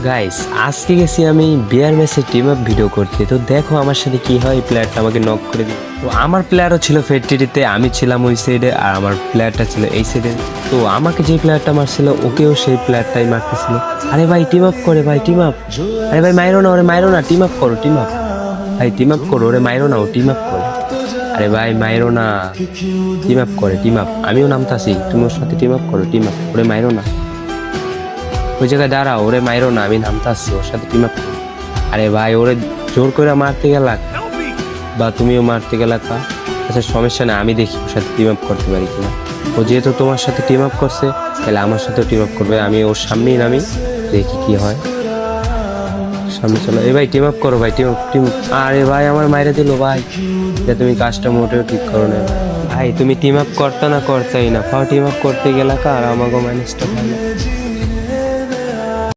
Guys আজকে গেছি আমি বিয়ার ম্যাচে টিম আপ ভিডিও করতে। তো দেখো আমার সাথে কি হয়, প্লেয়ারটা আমাকে নক করে দিল। তো আমার প্লেয়ারও ছিল ফেটটিতে, আমি ছিলাম ওই সাইডে আর আমার প্লেয়ারটা ছিল এই সাইডে। তো আমাকে যে প্লেয়ারটা মারছিল ওকেও সেই প্লেয়ারটাই মারতেছিল। আরে ভাই টিম আপ করে, ভাই টিম আপ। আরে ভাই মাইরো না, ওরে মাইরো না, টিম আপ করো, টিম আপ। ভাই টিম আপ করো, ওরে মাইরো না, ও টিম আপ করে। আরে ভাই মাইরো না, টিম আপ করে, টিম আপ। আমিও নামতাছি, তুমি ওর সাথে টিম আপ করো, টিম আপ। ওরে মাইরো না, ওই জায়গায় দাঁড়াও, ওরে মাইরো না, আমি নামতে আসছি, ওর সাথে টিম আপ। আরে ভাই ওরে জোর করে মারতে গেলা বা তুমিও মারতে গেলা কা? আচ্ছা সমস্যা না, আমি দেখি ওর সাথে টিম আপ করতে পারি কিনা। ও যেহেতু তোমার সাথে টিম আপ করছে তাহলে আমার সাথেও টিম আপ করবে। আমি ওর সামনেই নামি, দেখি কি হয়। সামনে চলো, এই ভাই টিম আপ করো, ভাই টিম আপ, টিম। আরে ভাই আমার মাইরে দিল ভাই, যে তুমি কাজটা মোটেও ঠিক করো না ভাই। তুমি টিম আপ করতে না করতেই না, ফাও টিম আপ করতে গেলা কা আর আমাকে মাইনাসটা পাইলো।